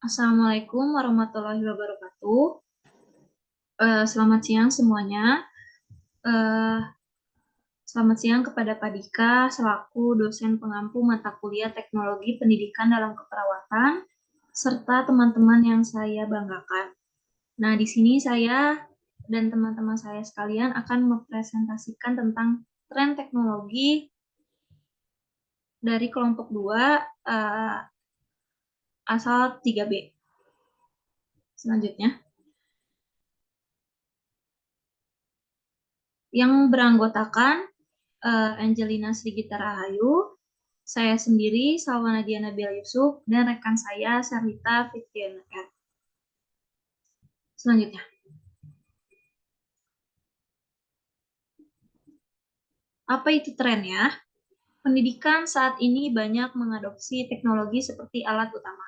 Assalamualaikum warahmatullahi wabarakatuh. Selamat siang semuanya. Eh, Selamat siang kepada Pak Dika selaku dosen pengampu mata kuliah Teknologi Pendidikan dalam Keperawatan serta teman-teman yang saya banggakan. Nah, di sini saya dan teman-teman saya sekalian akan mempresentasikan tentang tren teknologi dari kelompok 2 asal 3B. Selanjutnya, yang beranggotakan Angelina Srigita Rahayu, saya sendiri, Salwana Diana Nabila Yusuf, dan rekan saya, Sarlita Fitriana R. Selanjutnya, apa itu tren ya? Pendidikan saat ini banyak mengadopsi teknologi seperti alat utama.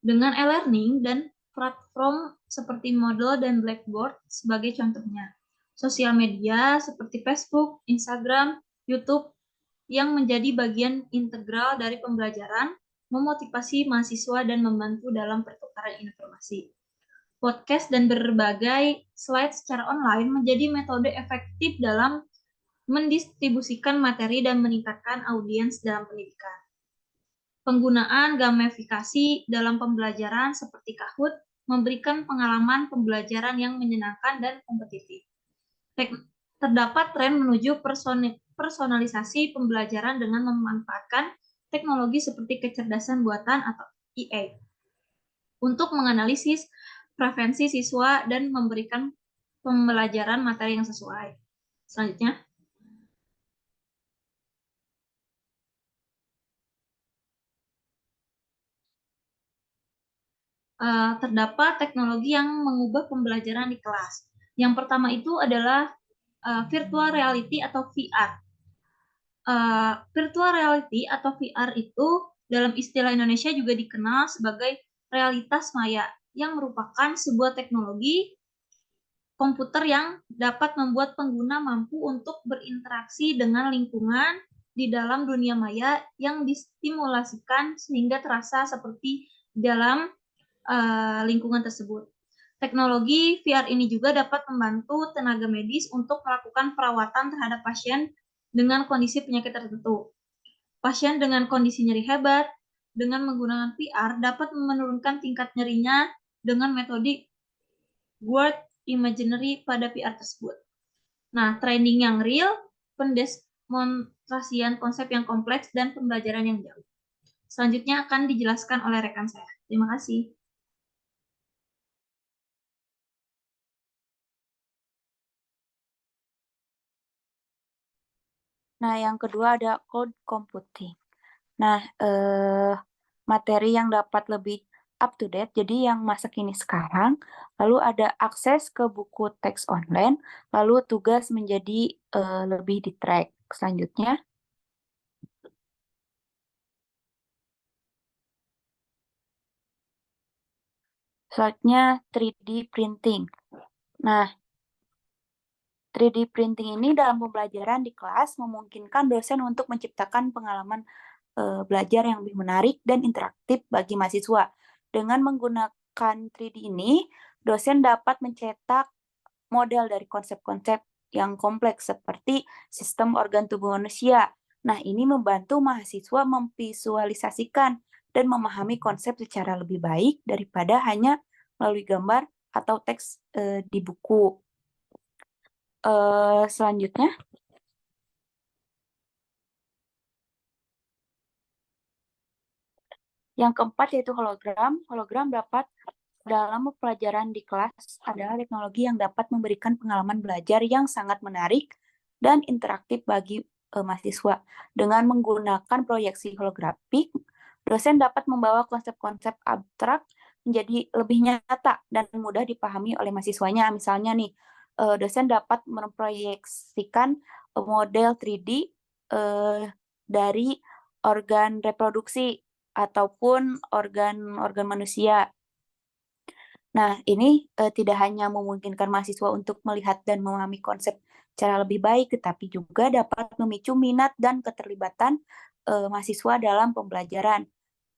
Dengan e-learning dan platform seperti Moodle dan Blackboard sebagai contohnya. Sosial media seperti Facebook, Instagram, YouTube yang menjadi bagian integral dari pembelajaran, memotivasi mahasiswa dan membantu dalam pertukaran informasi. Podcast dan berbagai slide secara online menjadi metode efektif dalam mendistribusikan materi dan meningkatkan audiens dalam pendidikan. Penggunaan gamifikasi dalam pembelajaran seperti Kahoot memberikan pengalaman pembelajaran yang menyenangkan dan kompetitif. Terdapat tren menuju personalisasi pembelajaran dengan memanfaatkan teknologi seperti kecerdasan buatan atau EA untuk menganalisis preferensi siswa dan memberikan pembelajaran materi yang sesuai. Selanjutnya, terdapat teknologi yang mengubah pembelajaran di kelas. Yang pertama itu adalah virtual reality atau VR. Virtual reality atau VR itu dalam istilah Indonesia juga dikenal sebagai realitas maya yang merupakan sebuah teknologi komputer yang dapat membuat pengguna mampu untuk berinteraksi dengan lingkungan di dalam dunia maya yang distimulasikan sehingga terasa seperti dalam lingkungan tersebut. Teknologi VR ini juga dapat membantu tenaga medis untuk melakukan perawatan terhadap pasien dengan kondisi penyakit tertentu. Pasien dengan kondisi nyeri hebat dengan menggunakan VR dapat menurunkan tingkat nyerinya dengan metode Word Imaginary pada VR tersebut. Nah, training yang real, pendemonstrasian konsep yang kompleks, dan pembelajaran yang jauh. Selanjutnya akan dijelaskan oleh rekan saya. Terima kasih. Nah, yang kedua ada cloud computing. Nah, materi yang dapat lebih up to date, jadi yang masa kini sekarang, lalu ada akses ke buku teks online, lalu tugas menjadi lebih di track. Selanjutnya, selanjutnya 3D printing. Nah, 3D printing ini dalam pembelajaran di kelas memungkinkan dosen untuk menciptakan pengalaman belajar yang lebih menarik dan interaktif bagi mahasiswa. Dengan menggunakan 3D ini, dosen dapat mencetak model dari konsep-konsep yang kompleks seperti sistem organ tubuh manusia. Nah, ini membantu mahasiswa memvisualisasikan dan memahami konsep secara lebih baik daripada hanya melalui gambar atau teks di buku. Selanjutnya, yang keempat yaitu hologram. Hologram dapat dalam pelajaran di kelas adalah teknologi yang dapat memberikan pengalaman belajar yang sangat menarik dan interaktif bagi mahasiswa. Dengan menggunakan proyeksi holografik, dosen dapat membawa konsep-konsep abstrak menjadi lebih nyata dan mudah dipahami oleh mahasiswanya. Misalnya nih, dosen dapat memproyeksikan model 3D dari organ reproduksi ataupun organ manusia. Nah, ini tidak hanya memungkinkan mahasiswa untuk melihat dan memahami konsep secara lebih baik, tetapi juga dapat memicu minat dan keterlibatan mahasiswa dalam pembelajaran.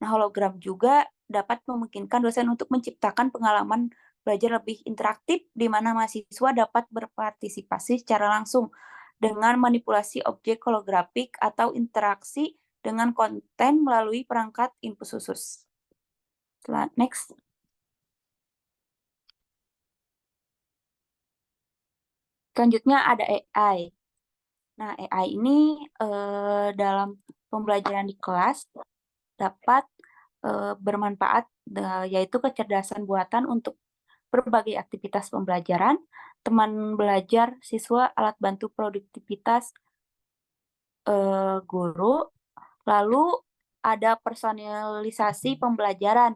Nah, hologram juga dapat memungkinkan dosen untuk menciptakan pengalaman belajar lebih interaktif di mana mahasiswa dapat berpartisipasi secara langsung dengan manipulasi objek holografik atau interaksi dengan konten melalui perangkat input khusus. Next. Selanjutnya ada AI. Nah, AI ini dalam pembelajaran di kelas dapat bermanfaat, yaitu kecerdasan buatan untuk berbagai aktivitas pembelajaran, teman belajar, siswa, alat bantu produktivitas guru, lalu ada personalisasi pembelajaran.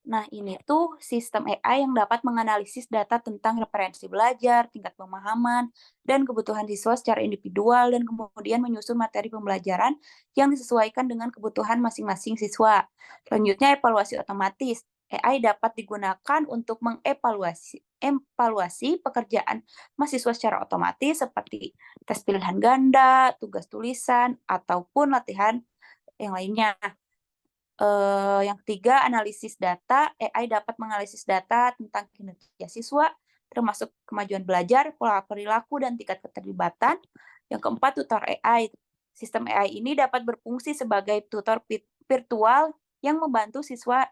Nah, ini tuh sistem AI yang dapat menganalisis data tentang referensi belajar, tingkat pemahaman, dan kebutuhan siswa secara individual, dan kemudian menyusun materi pembelajaran yang disesuaikan dengan kebutuhan masing-masing siswa. Selanjutnya, evaluasi otomatis. AI dapat digunakan untuk mengevaluasi pekerjaan mahasiswa secara otomatis seperti tes pilihan ganda, tugas tulisan, ataupun latihan yang lainnya. Yang ketiga, analisis data. AI dapat menganalisis data tentang kinerja siswa, termasuk kemajuan belajar, pola perilaku, dan tingkat keterlibatan. Yang keempat, tutor AI. Sistem AI ini dapat berfungsi sebagai tutor virtual yang membantu siswa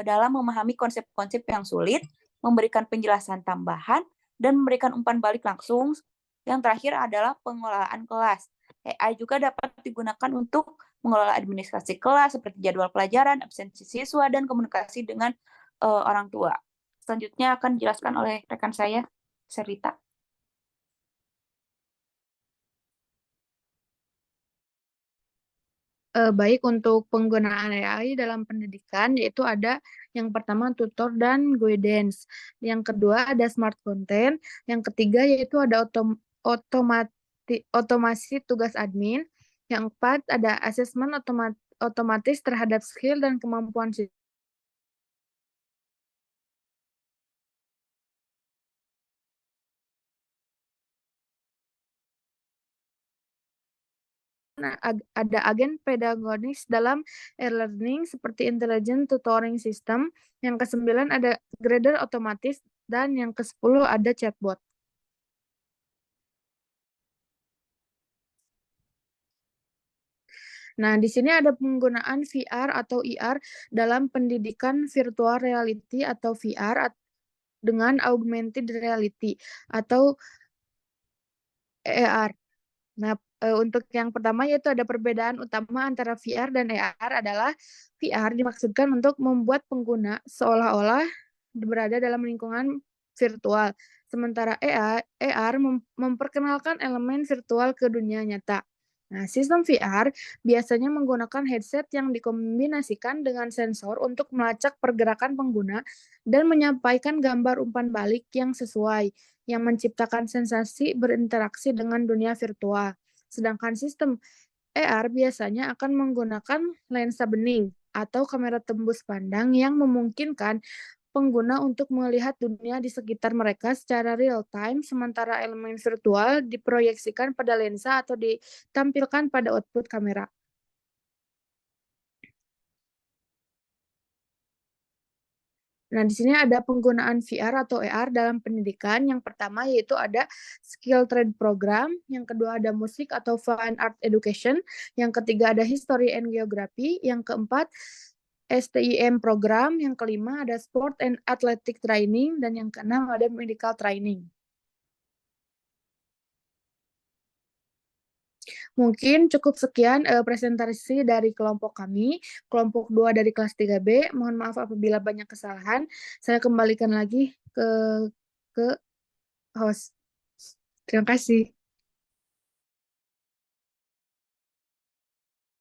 dalam memahami konsep-konsep yang sulit, memberikan penjelasan tambahan, dan memberikan umpan balik langsung. Yang terakhir adalah pengelolaan kelas. AI juga dapat digunakan untuk mengelola administrasi kelas seperti jadwal pelajaran, absensi siswa, dan komunikasi dengan orang tua. Selanjutnya akan dijelaskan oleh rekan saya, Serita. Baik, untuk penggunaan AI dalam pendidikan, yaitu ada yang pertama tutor dan guidance, yang kedua ada smart content, yang ketiga yaitu ada otomasi tugas admin, yang keempat ada asesmen otomatis terhadap skill dan kemampuan siswa. Ada agen pedagogis dalam e-learning seperti intelligent tutoring system, yang ke-9 ada grader otomatis, dan yang ke-10 ada chatbot. Nah, di sini ada penggunaan VR atau IR dalam pendidikan virtual reality atau VR dengan augmented reality atau AR. Nah, untuk yang pertama yaitu ada perbedaan utama antara VR dan AR adalah VR dimaksudkan untuk membuat pengguna seolah-olah berada dalam lingkungan virtual, sementara AR memperkenalkan elemen virtual ke dunia nyata. Nah, sistem VR biasanya menggunakan headset yang dikombinasikan dengan sensor untuk melacak pergerakan pengguna dan menyampaikan gambar umpan balik yang sesuai, yang menciptakan sensasi berinteraksi dengan dunia virtual. Sedangkan sistem AR biasanya akan menggunakan lensa bening atau kamera tembus pandang yang memungkinkan pengguna untuk melihat dunia di sekitar mereka secara real time, sementara elemen virtual diproyeksikan pada lensa atau ditampilkan pada output kamera. Nah, di sini ada penggunaan VR atau AR dalam pendidikan. Yang pertama yaitu ada skill trade program, yang kedua ada musik atau fine art education, yang ketiga ada history and geography, yang keempat STIM program, yang kelima ada sport and athletic training, dan yang keenam ada medical training. Mungkin cukup sekian presentasi dari kelompok kami, kelompok 2 dari kelas 3B. Mohon maaf apabila banyak kesalahan. Saya kembalikan lagi ke host. Terima kasih.